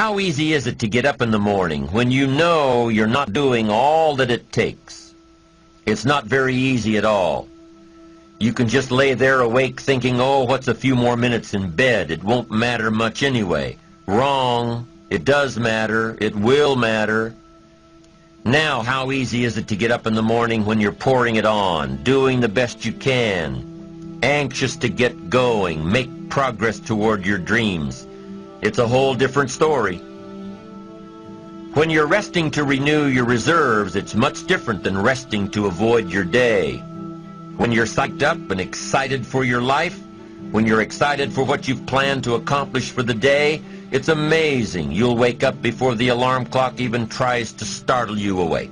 How easy is it to get up in the morning when you know you're not doing all that it takes? It's not very easy at all. You can just lay there awake thinking, oh, what's a few more minutes in bed? It won't matter much anyway. Wrong. It does matter. It will matter. Now, how easy is it to get up in the morning when you're pouring it on, doing the best you can, anxious to get going, make progress toward your dreams? It's a whole different story. When you're resting to renew your reserves, it's much different than resting to avoid your day. When you're psyched up and excited for your life, when you're excited for what you've planned to accomplish for the day, it's amazing. You'll wake up before the alarm clock even tries to startle you awake.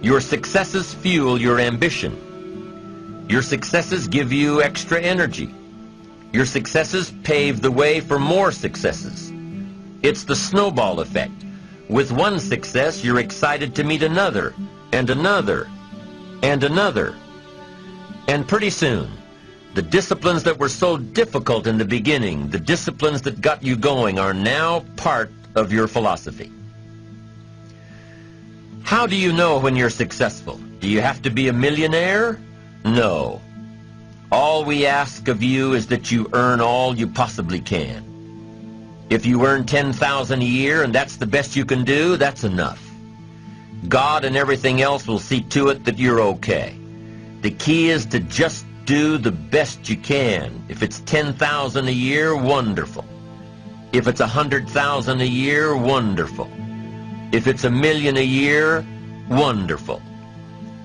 Your successes fuel your ambition. Your successes give you extra energy. Your successes pave the way for more successes. It's the snowball effect. With one success, you're excited to meet another, and another, and another. And pretty soon, the disciplines that were so difficult in the beginning, the disciplines that got you going, are now part of your philosophy. How do you know when you're successful? Do you have to be a millionaire? No. All we ask of you is that you earn all you possibly can. If you earn $10,000 a year and that's the best you can do, that's enough. God and everything else will see to it that you're okay. The key is to just do the best you can. If it's $10,000 a year, wonderful. If it's $100,000 a year, wonderful. If it's $1 million a year, wonderful.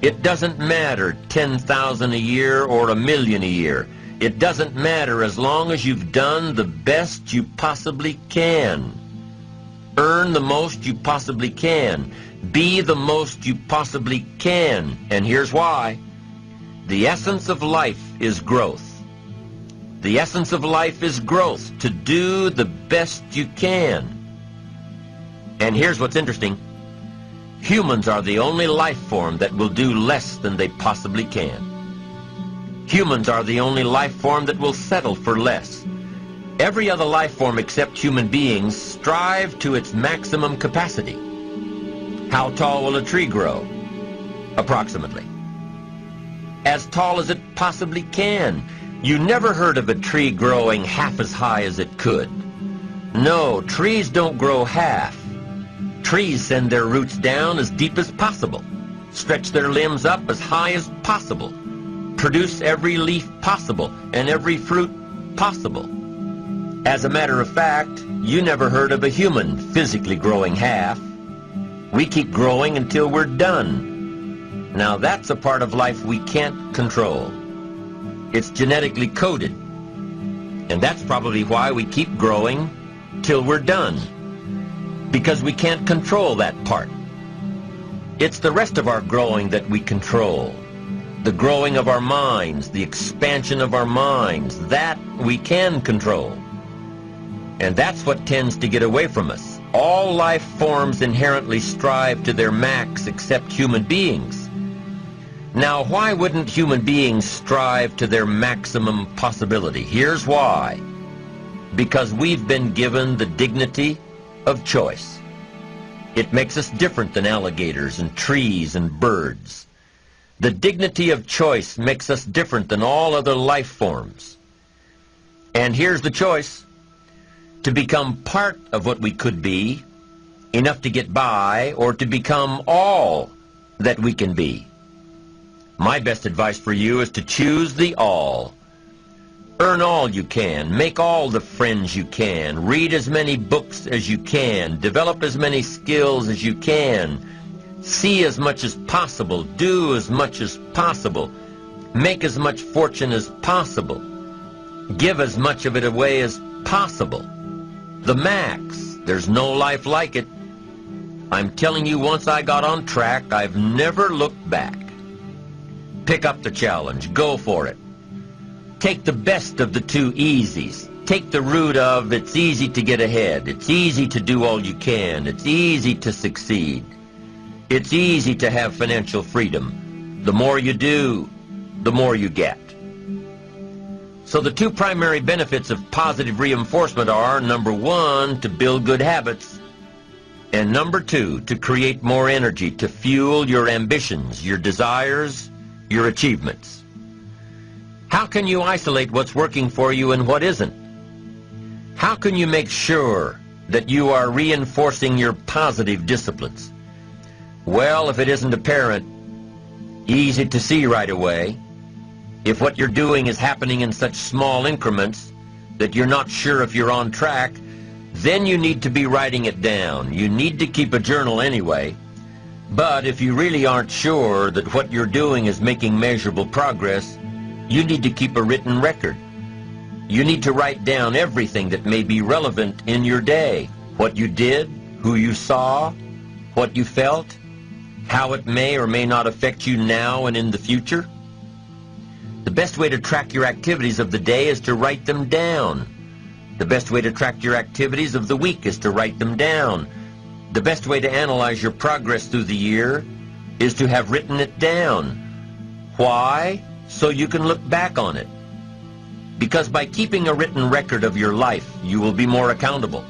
It doesn't matter $10,000 a year or $1 million a year. It doesn't matter as long as you've done the best you possibly can. Earn the most you possibly can. Be the most you possibly can. And here's why. The essence of life is growth. The essence of life is growth, to do the best you can. And here's what's interesting. Humans are the only life form that will do less than they possibly can. Humans are the only life form that will settle for less. Every other life form except human beings strive to its maximum capacity. How tall will a tree grow? Approximately. As tall as it possibly can. You never heard of a tree growing half as high as it could. No, trees don't grow half. Trees send their roots down as deep as possible, stretch their limbs up as high as possible, produce every leaf possible and every fruit possible. As a matter of fact, you never heard of a human physically growing half. We keep growing until we're done. Now that's a part of life we can't control. It's genetically coded. And that's probably why we keep growing till we're done. Because we can't control that part. It's the rest of our growing that we control. The growing of our minds, the expansion of our minds, that we can control. And that's what tends to get away from us. All life forms inherently strive to their max except human beings. Now, why wouldn't human beings strive to their maximum possibility? Here's why. Because we've been given the dignity of choice. It makes us different than alligators and trees and birds. The dignity of choice makes us different than all other life forms. And here's the choice. To become part of what we could be, enough to get by, or to become all that we can be. My best advice for you is to choose the all. Earn all you can, make all the friends you can, read as many books as you can, develop as many skills as you can, see as much as possible, do as much as possible, make as much fortune as possible, give as much of it away as possible. The max. There's no life like it. I'm telling you, once I got on track, I've never looked back. Pick up the challenge. Go for it. Take the best of the two easies. Take the root of it's easy to get ahead. It's easy to do all you can. It's easy to succeed. It's easy to have financial freedom. The more you do, the more you get. So the two primary benefits of positive reinforcement are, number one, to build good habits, and number two, to create more energy to fuel your ambitions, your desires, your achievements. How can you isolate what's working for you and what isn't? How can you make sure that you are reinforcing your positive disciplines? Well, if it isn't apparent, easy to see right away, if what you're doing is happening in such small increments that you're not sure if you're on track, then you need to be writing it down. You need to keep a journal anyway. But if you really aren't sure that what you're doing is making measurable progress, you need to keep a written record. You need to write down everything that may be relevant in your day. What you did, who you saw, what you felt, how it may or may not affect you now and in the future. The best way to track your activities of the day is to write them down. The best way to track your activities of the week is to write them down. The best way to analyze your progress through the year is to have written it down. Why? So you can look back on it. Because by keeping a written record of your life, you will be more accountable.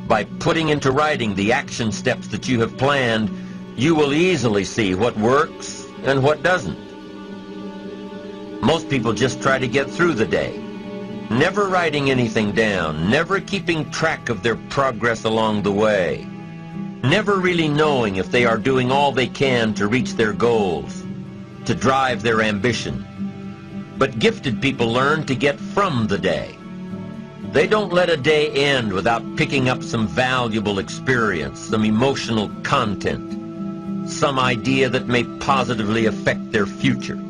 By putting into writing the action steps that you have planned, you will easily see what works and what doesn't. Most people just try to get through the day, never writing anything down, never keeping track of their progress along the way, never really knowing if they are doing all they can to reach their goals, to drive their ambition. But gifted people learn to get from the day. They don't let a day end without picking up some valuable experience, some emotional content, some idea that may positively affect their future.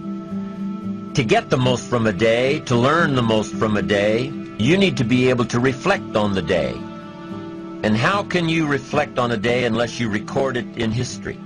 To get the most from a day, to learn the most from a day, you need to be able to reflect on the day. And how can you reflect on a day unless you record it in history?